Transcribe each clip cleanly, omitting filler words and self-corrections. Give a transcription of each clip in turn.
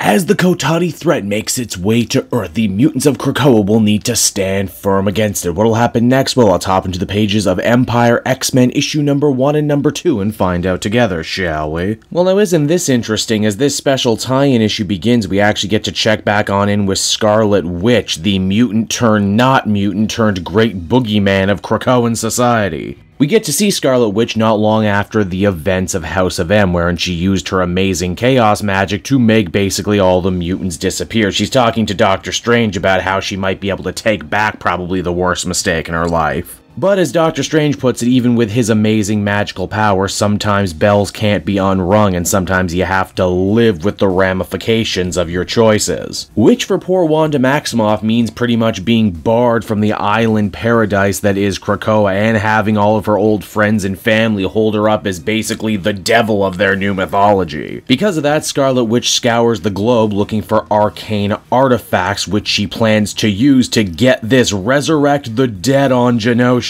As the Kotati threat makes its way to Earth, the mutants of Krakoa will need to stand firm against it. What'll happen next? Well, let's hop into the pages of Empyre X-Men issue number 1 and number 2 and find out together, shall we? Well, now isn't this interesting? As this special tie-in issue begins, we actually get to check back on in with Scarlet Witch, the mutant turned not mutant turned great boogeyman of Krakoan society. We get to see Scarlet Witch not long after the events of House of M, wherein she used her amazing chaos magic to make basically all the mutants disappear. She's talking to Doctor Strange about how she might be able to take back probably the worst mistake in her life. But as Doctor Strange puts it, even with his amazing magical power, sometimes bells can't be unrung, and sometimes you have to live with the ramifications of your choices. Which for poor Wanda Maximoff means pretty much being barred from the island paradise that is Krakoa, and having all of her old friends and family hold her up as basically the devil of their new mythology. Because of that, Scarlet Witch scours the globe looking for arcane artifacts, which she plans to use to get this, resurrect the dead on Genosha.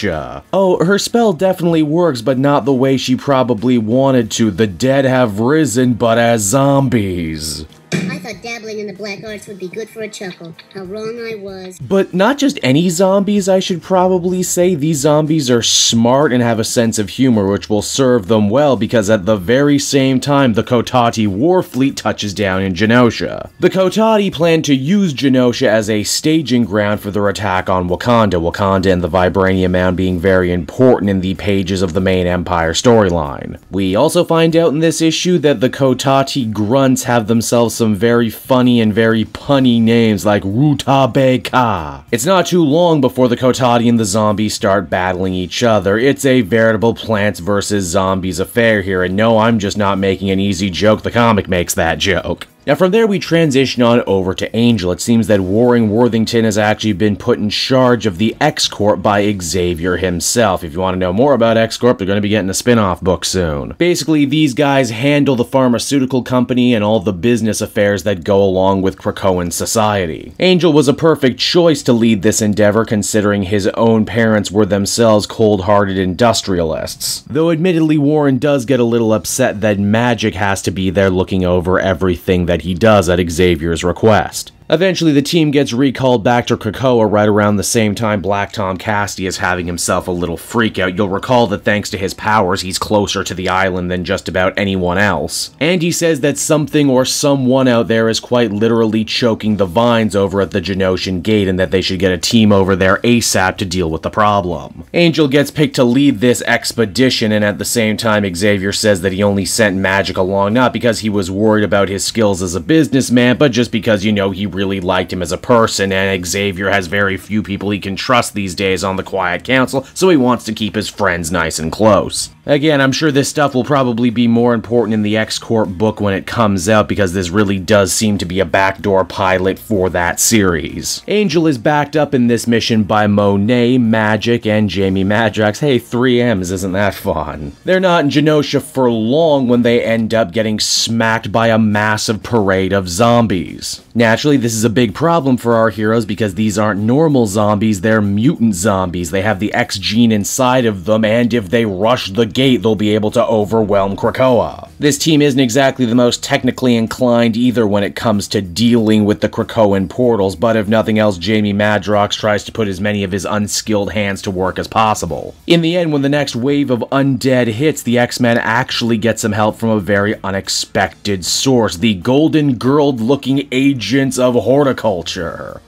Oh, her spell definitely works, but not the way she probably wanted to. The dead have risen, but as zombies. I thought dabbling in the black arts would be good for a chuckle. How wrong I was. But not just any zombies, I should probably say. These zombies are smart and have a sense of humor, which will serve them well, because at the very same time, the Kotati war fleet touches down in Genosha. The Kotati plan to use Genosha as a staging ground for their attack on Wakanda. Wakanda and the Vibranium Mound being very important in the pages of the main Empire storyline. We also find out in this issue that the Kotati grunts have themselves some very funny and very punny names like Rutabeka. It's not too long before the Kotati and the zombies start battling each other. It's a veritable plants versus zombies affair here, and no, I'm just not making an easy joke, the comic makes that joke. Now from there we transition on over to Angel. It seems that Warring Worthington has actually been put in charge of the X-Corp by Xavier himself. If you want to know more about X-Corp, they're going to be getting a spin-off book soon. Basically, these guys handle the pharmaceutical company and all the business affairs that go along with Krakoan society. Angel was a perfect choice to lead this endeavor, considering his own parents were themselves cold-hearted industrialists. Though admittedly Warren does get a little upset that Magic has to be there looking over everything that he does at Xavier's request. Eventually, the team gets recalled back to Krakoa right around the same time Black Tom Cassidy is having himself a little freakout. You'll recall that thanks to his powers, he's closer to the island than just about anyone else. And he says that something or someone out there is quite literally choking the vines over at the Genoshan Gate, and that they should get a team over there ASAP to deal with the problem. Angel gets picked to lead this expedition, and at the same time, Xavier says that he only sent Magic along not because he was worried about his skills as a businessman, but just because, you know, he really liked him as a person, and Xavier has very few people he can trust these days on the Quiet Council, so he wants to keep his friends nice and close. Again, I'm sure this stuff will probably be more important in the X-Corp book when it comes out, because this really does seem to be a backdoor pilot for that series. Angel is backed up in this mission by Monet, Magic, and Jamie Madrox. Hey, 3 M's, isn't that fun? They're not in Genosha for long when they end up getting smacked by a massive parade of zombies. Naturally, this is a big problem for our heroes because these aren't normal zombies, they're mutant zombies. They have the X gene inside of them, and if they rush the gate, they'll be able to overwhelm Krakoa. This team isn't exactly the most technically inclined either when it comes to dealing with the Krakoan portals, but if nothing else, Jamie Madrox tries to put as many of his unskilled hands to work as possible. In the end, when the next wave of undead hits, the X-Men actually get some help from a very unexpected source, the golden girl-looking agents of horticulture.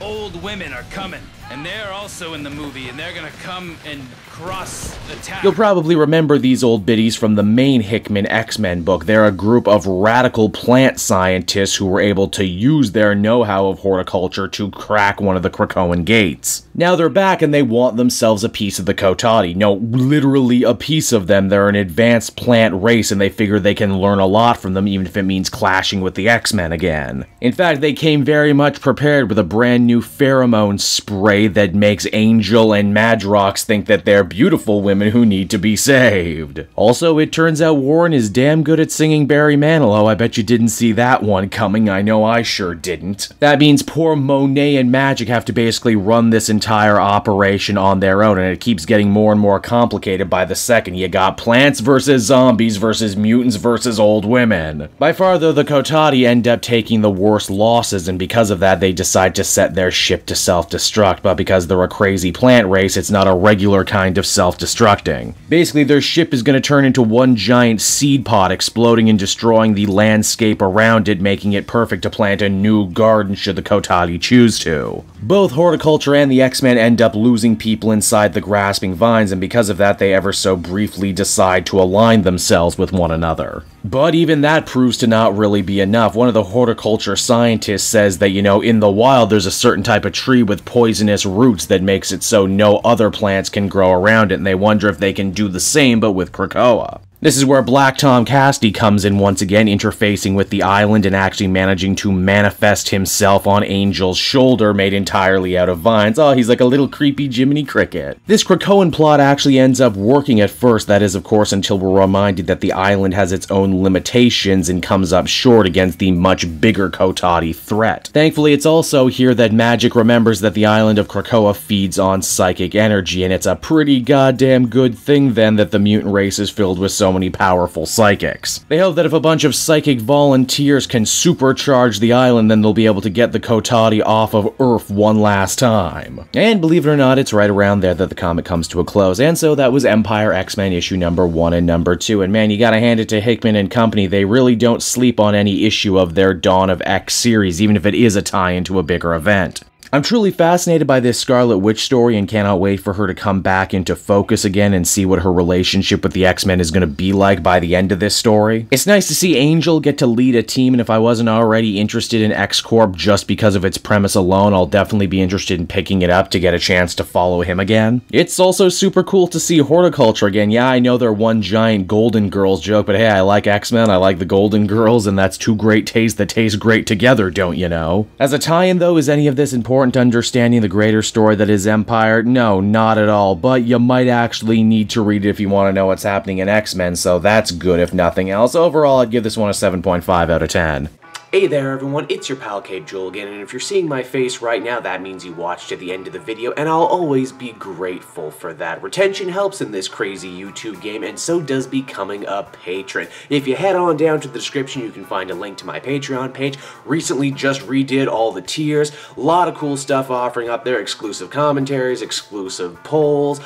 Old women are coming, and they're also in the movie, and they're gonna come and cross the town. You'll probably remember these old biddies from the main Hickman X-Men book. They're a group of radical plant scientists who were able to use their know-how of horticulture to crack one of the Krakoan gates. Now they're back and they want themselves a piece of the Kotati. No, literally a piece of them. They're an advanced plant race and they figure they can learn a lot from them, even if it means clashing with the X-Men again. In fact, they came very much prepared with a brand new pheromone spray way that makes Angel and Madrox think that they're beautiful women who need to be saved. Also, it turns out Warren is damn good at singing Barry Manilow. I bet you didn't see that one coming. I know I sure didn't. That means poor Monet and Magic have to basically run this entire operation on their own, and it keeps getting more and more complicated by the second. You got plants versus zombies versus mutants versus old women. By far, though, the Kotati end up taking the worst losses, and because of that, they decide to set their ship to self-destruct, but because they're a crazy plant race, it's not a regular kind of self-destructing. Basically, their ship is going to turn into one giant seed pod, exploding and destroying the landscape around it, making it perfect to plant a new garden should the Kotati choose to. Both Horticulture and the X-Men end up losing people inside the grasping vines, and because of that, they ever so briefly decide to align themselves with one another. But even that proves to not really be enough. One of the horticulture scientists says that, in the wild there's a certain type of tree with poisonous roots that makes it so no other plants can grow around it, and they wonder if they can do the same but with Krakoa. This is where Black Tom Cassidy comes in once again, interfacing with the island and actually managing to manifest himself on Angel's shoulder, made entirely out of vines. Oh, he's like a little creepy Jiminy Cricket. This Krakoan plot actually ends up working at first, that is, of course, until we're reminded that the island has its own limitations and comes up short against the much bigger Kotati threat. Thankfully, it's also here that Magic remembers that the island of Krakoa feeds on psychic energy, and it's a pretty goddamn good thing then that the mutant race is filled with so many powerful psychics. They hope that if a bunch of psychic volunteers can supercharge the island, then they'll be able to get the Kotati off of Earth one last time. And believe it or not, it's right around there that the comic comes to a close. And so that was Empyre X-Men issue number 1 and number 2. And man, you gotta hand it to Hickman and company. They really don't sleep on any issue of their Dawn of X series, even if it is a tie-in to a bigger event. I'm truly fascinated by this Scarlet Witch story and cannot wait for her to come back into focus again and see what her relationship with the X-Men is going to be like by the end of this story. It's nice to see Angel get to lead a team, and if I wasn't already interested in X-Corp just because of its premise alone, I'll definitely be interested in picking it up to get a chance to follow him again. It's also super cool to see Horticulture again. Yeah, I know they're one giant Golden Girls joke, but hey, I like X-Men, I like the Golden Girls, and that's two great tastes that taste great together, don't you know? As a tie-in, though, is any of this important to understanding the greater story that is Empyre? No, not at all, but you might actually need to read it if you want to know what's happening in X-Men, so that's good if nothing else. Overall, I'd give this one a 7.5 out of 10. Hey there everyone, it's your pal Cape Joel again, and if you're seeing my face right now, that means you watched to the end of the video, and I'll always be grateful for that. Retention helps in this crazy YouTube game, and so does becoming a patron. If you head on down to the description, you can find a link to my Patreon page. Recently just redid all the tiers, a lot of cool stuff offering up there, exclusive commentaries, exclusive polls,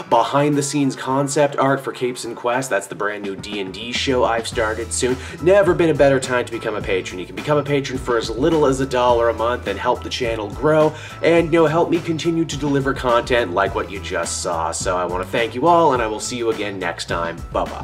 behind the scenes concept art for Capes and Quests. That's the brand new D&D show I've started soon. Never been a better time to become a patron. You can become a patron for as little as $1 a month and help the channel grow and, help me continue to deliver content like what you just saw. So I want to thank you all, and I will see you again next time. Bye-bye.